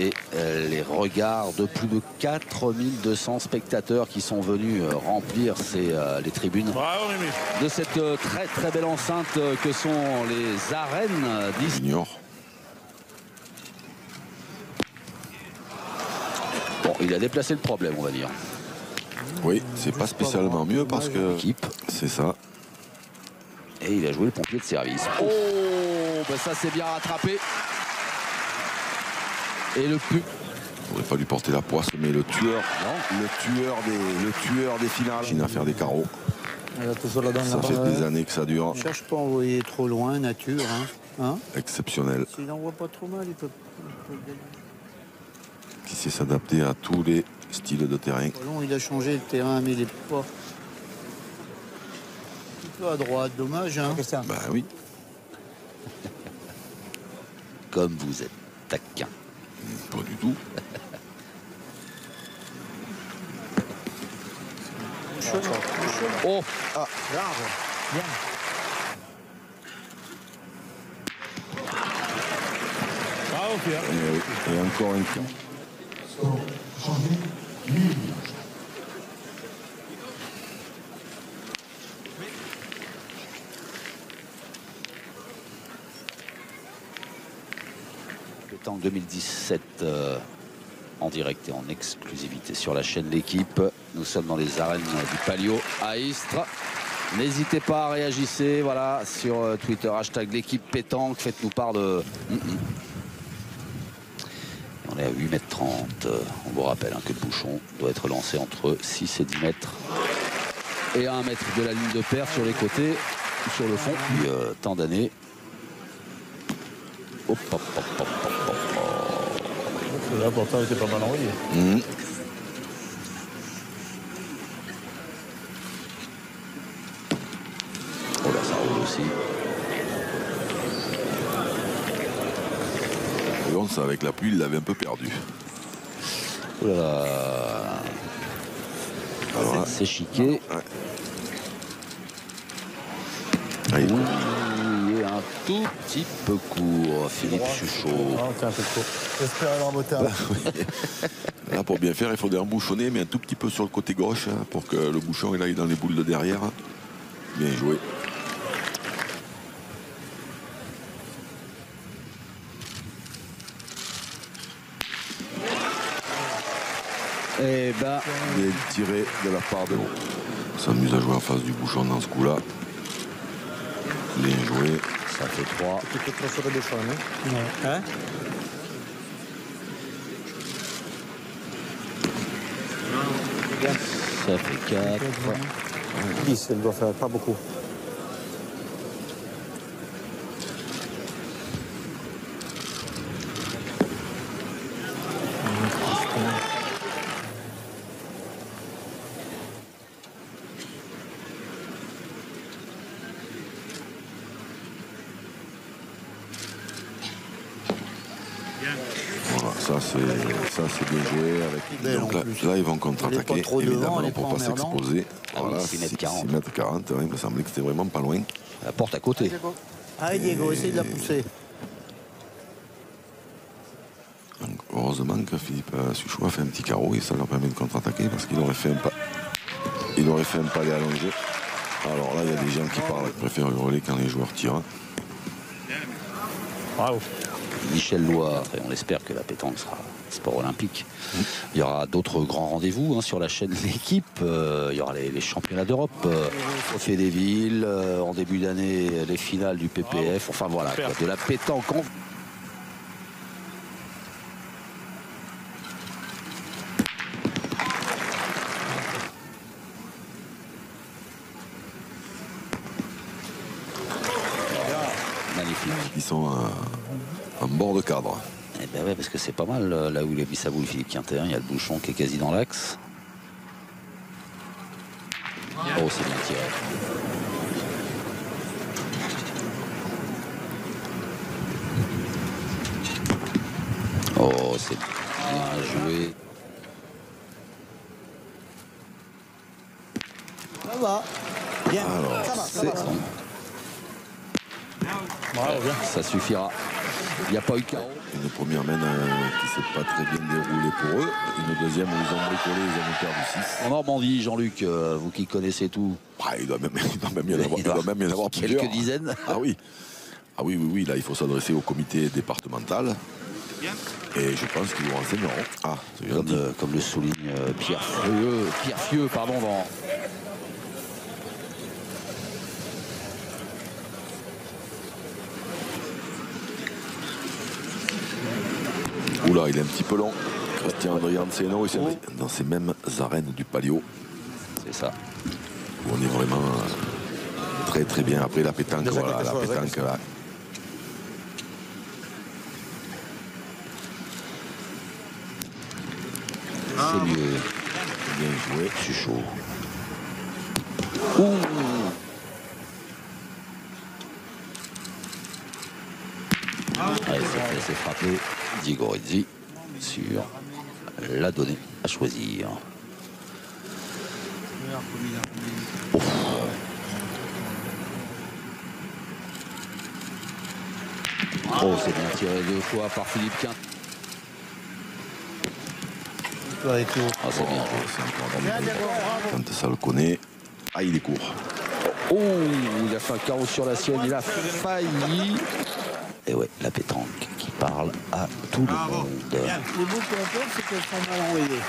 et les regards de plus de 4200 spectateurs qui sont venus remplir les tribunes de cette très très belle enceinte que sont les arènes Junior. Bon, il a déplacé le problème, on va dire. Oui, c'est pas spécialement mieux parce que c'est ça. Et il a joué le pompier de service. Oh, ben ça c'est bien rattrapé. Et le plus. Il n'aurait pas lui porter la poisse, mais le tueur, le tueur des finales. Il a à faire des carreaux. Ça fait des années que ça dure. Ne cherche pas à envoyer trop loin, nature. Hein. Exceptionnel. S'il n'envoie pas trop mal, il peut gagner. Qui sait s'adapter à tous les styles de terrain. Il a changé le terrain, mais il est pas un peu à droite. Dommage, hein. Bah oui. Comme vous êtes taquin. Pas du tout. Oh, ah, bravo. Bien. Bravo, Pierre. Et encore un camp. En 2017 en direct et en exclusivité sur la chaîne L'équipe. Nous sommes dans les arènes du Palio à Istres. N'hésitez pas à réagir, voilà, sur Twitter, hashtag l'équipe pétanque, faites-nous part de... On est à 8,30 m. On vous rappelle que le bouchon doit être lancé entre 6 et 10 mètres. Et à 1 mètre de la ligne de perte sur les côtés, sur le fond. Puis tant d'années. Hop, hop, hop, hop, hop, hop. Là, pourtant, il était pas mal envoyé. Oh là, ça roule aussi. Ça, avec la pluie, il l'avait un peu perdu. Oh là là. Alors c'est chiqué. Ouais. Oui, il est un tout petit peu court, Philippe Chuchot. Ah, t'es un peu court. J'espère avoir motard. Là, pour bien faire, il faudrait embouchonner, mais un tout petit peu sur le côté gauche, pour que le bouchon il aille dans les boules de derrière. Bien joué. Et ben, bien tiré de la part de l'eau. On s'amuse à jouer en face du bouchon dans ce coup-là. Bien joué. Ça fait 3. Hein. Ça fait 4. 10, elle doit faire pas beaucoup. Voilà, ça c'est bien joué. Donc là, ils vont contre-attaquer, évidemment, pour ne pas s'exposer. Voilà, 6,40 m. Il me semblait que c'était vraiment pas loin. La porte à côté. Allez, Diego, essaye de la pousser. Donc, heureusement que Philippe Suchot a fait un petit carreau et ça leur permet de contre-attaquer parce qu'il aurait fait un pas. Il aurait fait un palais allongé. Alors là, il y a des gens qui parlent, qui préfèrent hurler quand les joueurs tirent. Bravo. Michel Loire, et on espère que la pétanque sera sport olympique. Il y aura d'autres grands rendez-vous sur la chaîne L'équipe. Il y aura les championnats d'Europe, au Trophée des villes, en début d'année, les finales du PPF. Enfin voilà, quoi, de la pétanque. Magnifique. Ils sont en bord de cadre. Eh ben ouais, parce que c'est pas mal là où il a mis sa boule, Philippe Quinter. Il y a le bouchon qui est quasi dans l'axe. Oh, c'est bien tiré. Oh, c'est bien joué. Ça va. Bien. Alors, Ça va, ça va. Bravo, bien. Ça suffira. Il n'y a pas eu carreau. Une première main qui s'est pas très bien déroulé pour eux. Une deuxième où ils ont bricolé, ils ont perdu 6. En Normandie, Jean-Luc, vous qui connaissez tout. Ah, il doit même y en avoir plusieurs. Quelques dizaines. Ah oui. Ah oui, oui, oui, là il faut s'adresser au comité départemental. Et je pense qu'ils vous renseigneront. Ah, c'est gentil. Comme le souligne Pierre Fieux, pardon, dans... Oula, il est un petit peu long. Christian Andrianceno, dans ces mêmes arènes du Palio. C'est ça. Où on est vraiment très très bien. Après la pétanque, voilà, la pétanque là. C'est mieux. Bien joué. C'est chaud. Ouh. Allez, c'est frappé. Diego Rizzi sur la donnée à choisir. Ouf. Oh, c'est bien tiré 2 fois par Philippe Quint. Ah, c'est bien joué. C'est encore dans le quand ça le connaît. Ah, il est court. Oh, il a fait un carreau sur la sienne, il a failli. Et ouais, la pétanque qui parle à tout le monde. Les bouts qu'on perd, c'est qu'elles sont mal envoyées.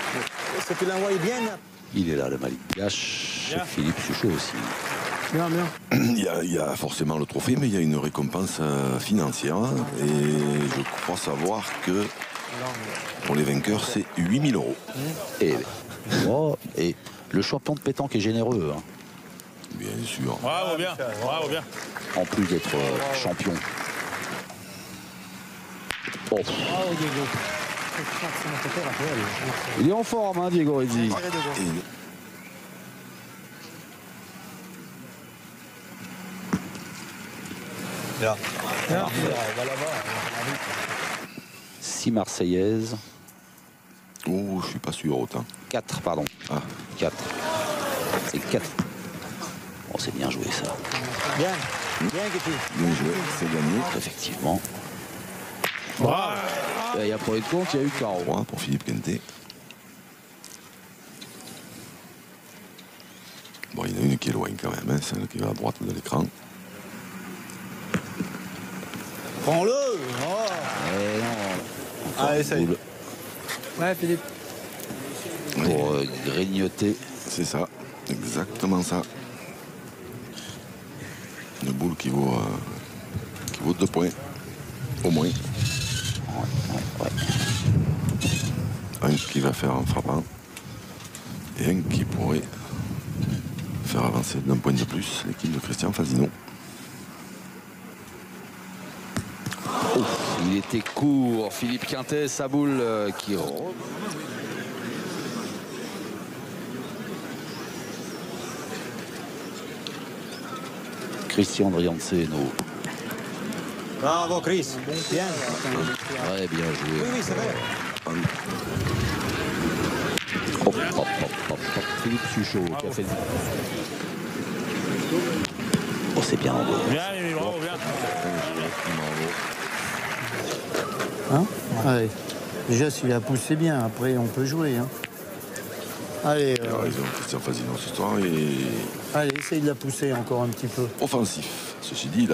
C'est que l'envoyer bien. Il est là, le Malik Biache. Philippe Suchot aussi. Bien, bien. Il y a forcément le trophée, mais il y a une récompense financière. Et je crois savoir que pour les vainqueurs, c'est 8 000 €. Et le champion de pétanque est généreux. Hein. Bien sûr. Bravo, bien. Bravo, bien. En plus d'être champion. Oh. Il est en forme, hein, Diego Rizzi. Là. 6 Marseillaises. Oh, je suis pas sûr autant. 4, pardon. Ah. 4. C'est 4. Bon, c'est bien joué, ça. Bien. Bien, Guetti. Bien joué, c'est gagné. Effectivement. Il y a pour être compte, il y a eu carreau. 3 pour Philippe Quintet. Bon, il y en a une qui est loin quand même, hein, celle qui va à droite de l'écran. Prends-le. Eh non. Allez, ça y est. Boule Ouais, Philippe. pour grignoter. C'est ça, exactement ça. Une boule qui vaut 2 points, au moins. Ouais. Un qui va faire un frappant et un qui pourrait faire avancer d'un point de plus l'équipe de Christian Fasino. Il était court, Philippe Quintet, sa boule qui... Christian Andrianceno. Bravo, Chris. Bien. Ouais, bien joué. Oui, c'est vrai. Hop. Philippe Suchot qui a fait... Oh, c'est bien. Bien, bravo, bien. Hein? Allez. Déjà, s'il a poussé bien, après, on peut jouer. Hein. Allez, Il a raison, Christian Fasino ce soir est allez, essaye de la pousser encore un petit peu. offensif. Ceci dit, il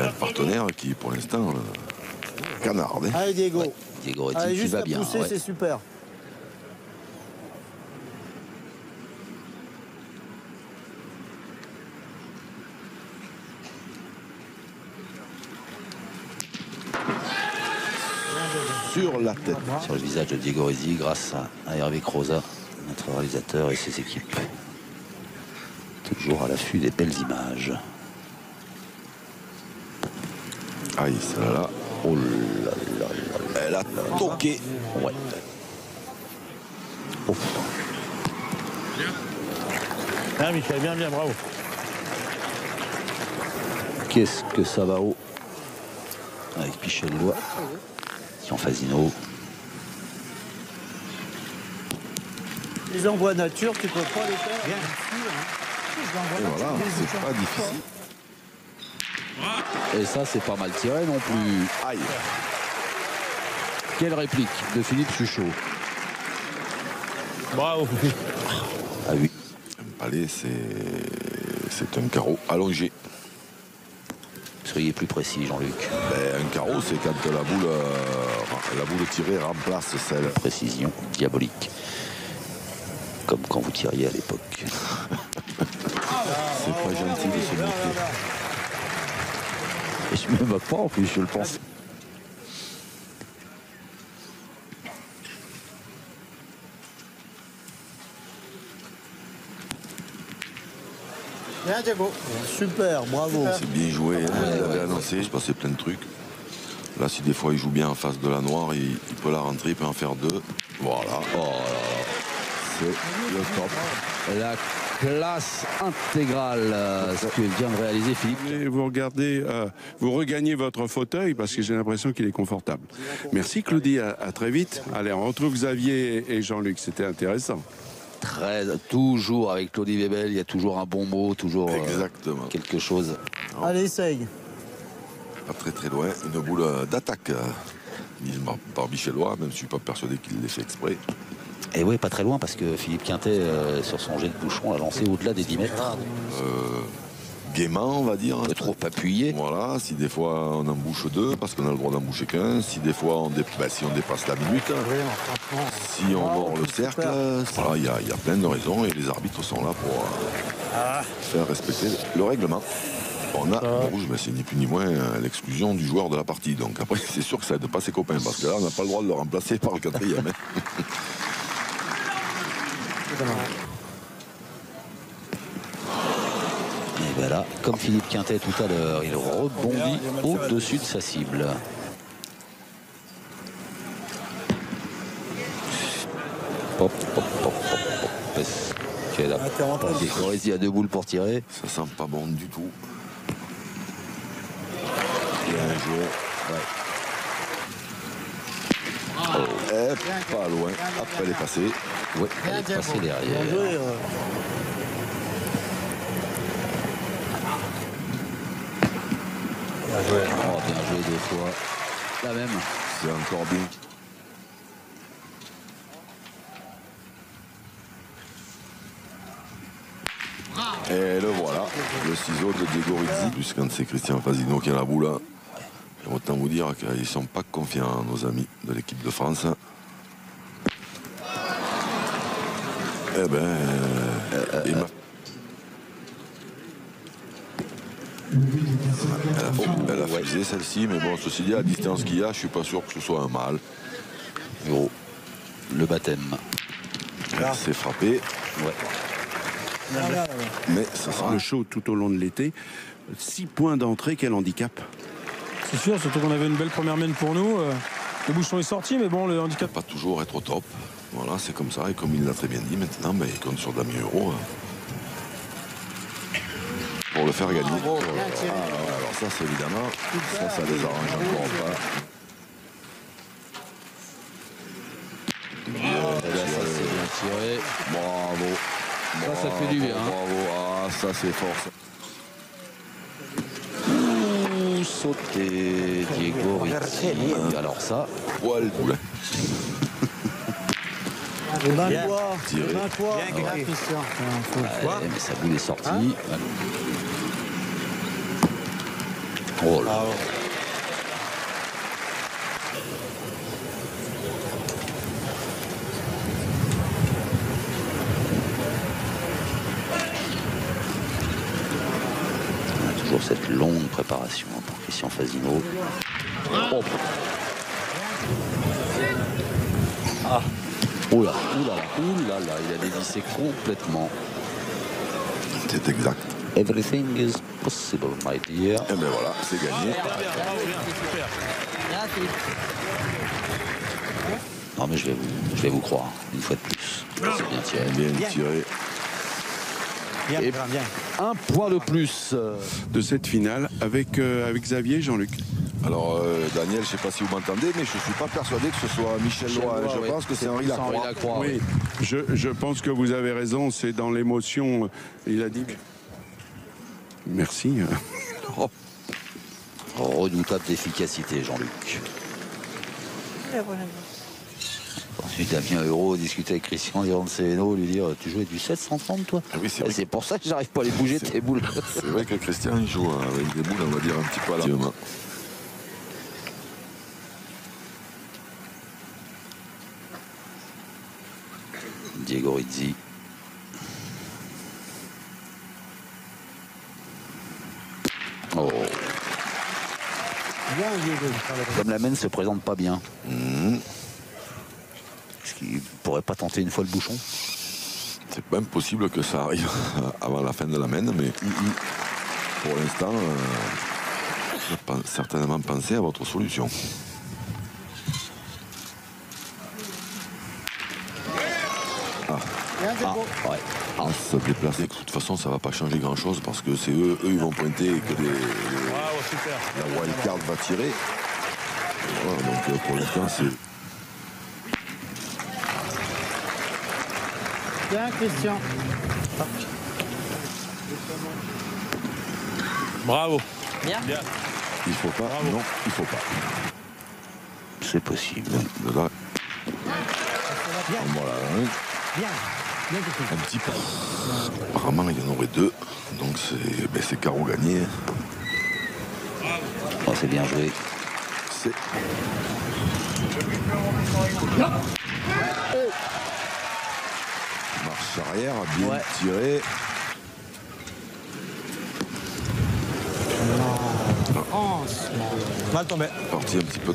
a un partenaire qui, pour l'instant, canarde. Hein. Allez, Diego. Diego Allez, Rizzi qui juste va la bien. pousser, Ouais. c'est super. Sur la tête. Sur le visage de Diego Rizzi grâce à Hervé Croza, notre réalisateur et ses équipes. Toujours à l'affût des belles images. Aïe, celle-là. Oh là là là. Elle a toqué. Ouais. Oh. Bien, Michel, bien, bravo. Qu'est-ce que ça va haut avec Pichellois. En Fasino. Les envois nature, tu peux pas les faire. Bien. Et voilà, c'est pas difficile. Et ça, c'est pas mal tiré non plus. Aïe. Quelle réplique de Philippe Suchot. Bravo. À 8. Un palais, c'est un carreau allongé. Soyez plus précis, Jean-Luc. Ben, un carreau, c'est quand la boule tirée remplace celle. Précision diabolique. Comme quand vous tiriez à l'époque. C'est pas gentil de se moquer. Et je me moque pas en plus, je le pense. Bien, Diego. Super, bravo. C'est bien joué, hein, il avait annoncé, il se passait plein de trucs. Là, si des fois il joue bien en face de la noire, il peut la rentrer, il peut en faire deux. Voilà. Oh là là. C'est le top. La classe intégrale, ce que vient de réaliser Philippe. Et vous regardez, vous regagnez votre fauteuil parce que j'ai l'impression qu'il est confortable. Merci Claudie, à très vite. Allez, on retrouve Xavier et Jean-Luc, c'était intéressant. Toujours avec Claudie Webel, il y a toujours un bon mot, toujours Exactement. quelque chose. Allez, essaye. Pas très très loin, une boule d'attaque mise par Bichellois, même si je suis pas persuadé qu'il l'ait fait exprès. Et oui, pas très loin parce que Philippe Quintet, sur son jet de bouchon, a lancé au-delà des 10 mètres. Gaiement, on va dire. Un peu trop appuyé. Voilà, si des fois on en bouche deux, parce qu'on a le droit d'en boucher qu'un, si des fois si on dépasse la minute, si on mord le cercle, voilà, il y a plein de raisons et les arbitres sont là pour faire respecter le règlement. On a le rouge, mais c'est ni plus ni moins l'exclusion du joueur de la partie. Donc après, c'est sûr que ça aide pas ses copains, parce que là, on n'a pas le droit de le remplacer par le quatrième. Hein. Et bien là, comme Philippe Quintet tout à l'heure, il rebondit au-dessus de sa cible. Hop, hop, hop, hop, hop. Quelle il y a deux boules pour tirer. Ça sent pas bon du tout. Bien joué. Ouais. Oh. Pas loin. Après, elle est passée. Oui, elle est passée derrière. Bien joué, Oh, bien joué deux fois. La même. C'est encore bien. Et le voilà, le ciseau de Diego Rizzi. Plus quand c'est Christian Fasino qui a la boule. Autant vous dire qu'ils ne sont pas confiants, nos amis de l'équipe de France. Eh ben, elle a fusé celle-ci, mais bon, ceci dit, à la distance qu'il y a, je suis pas sûr que ce soit un mal. Gros, le baptême. Elle s'est frappée, Ouais. mais ça sera Le show tout au long de l'été. 6 points d'entrée, quel handicap. C'est sûr, surtout qu'on avait une belle première main pour nous. Le bouchon est sorti, mais bon, le handicap. pas toujours être au top. Voilà, c'est comme ça. Et comme il l'a très bien dit, maintenant, ben, il compte sur Damien Euro pour le faire gagner. Alors ça, c'est évidemment, ça les arrange encore pas. Et là, ça c'est bien tiré. Bravo. Ça fait du bien. Bravo. Ah, ça, c'est fort. Ça. Sauté Diego Rizzi. Alors ça, Poil poulet. Et ben toi, Tiré. et ben toi. mais sa boule est sortie. Oh là. On a toujours cette longue préparation pour Christian Fasino. Oh. Ah. Oh là, il a dévissé complètement. C'est exact. Everything is possible, my dear. Et ben voilà, c'est gagné. Bravo, bien, super. Non mais je vais vous croire, une fois de plus. C'est bien tiré. Bien tiré. Et un point de plus. De cette finale avec Xavier, Jean-Luc. Alors, Daniel, je ne sais pas si vous m'entendez, mais je ne suis pas persuadé que ce soit Michel Lois. Je pense que c'est Henri Lacroix. Oui, je pense que vous avez raison, c'est dans l'émotion. Il a dit. Merci. Redoutable d'efficacité, Jean-Luc. la prochaine fois. Ensuite, Damien Euro discuter avec Christian Leonceno, lui dire tu jouais du 730 toi. Ah oui, c'est vrai C'est pour ça que j'arrive pas à les bouger tes boules. C'est vrai que Christian il joue avec des boules, on va dire un petit peu à la main. Diego Rizzi. Oh. Bien, Diego. Comme la main ne se présente pas bien. Est-ce qu'il pourrait pas tenter une fois le bouchon? C'est pas impossible que ça arrive avant la fin de la main, mais pour l'instant, certainement pensez à votre solution. Ah, ouais. Ah, se déplacer, de toute façon, ça va pas changer grand-chose parce que c'est eux, ils vont pointer et que Bravo, super. la wild card va tirer. Voilà, donc pour l'instant, c'est... Bien, Christian. Bravo. Bien. Bien. Il faut pas, Bravo. non, il faut pas. C'est possible. De là, voilà, hein. Bien. Bien, Christian. Un petit pas. Apparemment, il y en aurait deux. Donc, c'est carreau gagné. Oh, c'est bien joué. C'est... Marche arrière, bien Ouais. tiré. Mal tombé. Parti un petit peu.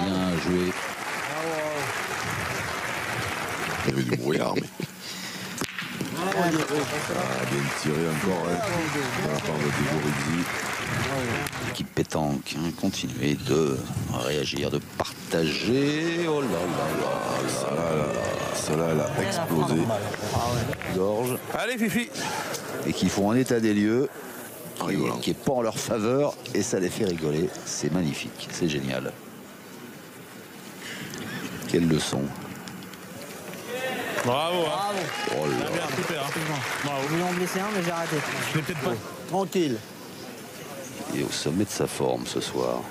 Bien joué. Il y avait du brouillard, mais... Ah, bien tiré encore, hein, de la part de Diego Rizzi. L'équipe pétanque, hein, continuez de réagir, de partager. Oh là là Celle-là, elle a explosé. là, gorge. Allez, Fifi. Et qui font un état des lieux Rigolant. qui est pas en leur faveur et ça les fait rigoler. C'est magnifique, c'est génial. Quelle leçon. Bravo. Hein. Oh là Bien, super. Hein. Bravo. Ils m'ont blessé un, mais j'ai raté. Je l'ai peut-être pas. Tranquille. Et au sommet de sa forme ce soir.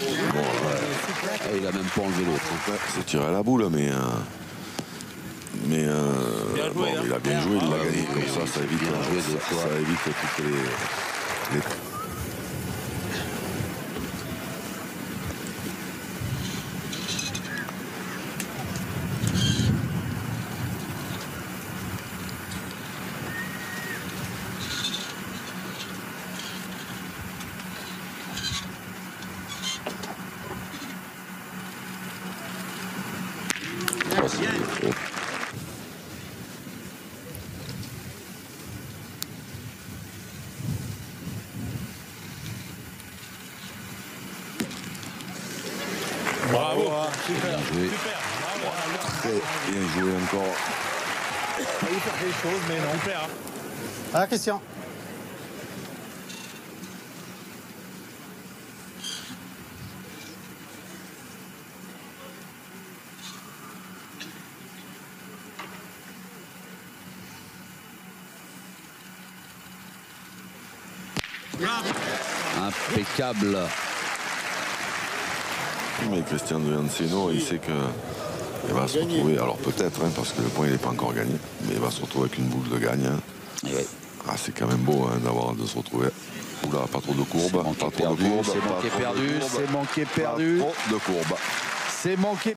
Ah, il a même pas enlevé l'autre. Ouais, c'est tiré à la boule, mais Bien joué, bon, hein. il a bien joué, il l'a gagné comme ça, ça évite, Bien joué deux fois. ça évite toutes les... Oh, c'est- oh. Bravo. Super. Bien joué. Super. Bravo. Très bien joué encore. Super. Hein. Ah, Christian. Impeccable. Mais Christian Leonceno, il sait qu'il va se retrouver, alors peut-être, hein, parce que le point il n'est pas encore gagné, mais il va se retrouver avec une boule de gagne. Hein. Et ouais. Ah, c'est quand même beau hein, de se retrouver. Oula, pas trop de courbes. C'est manqué Pas trop de perdu, courbes, c'est pas manqué trop de perdu, courbes, c'est manqué pas perdu. trop de courbes. C'est manqué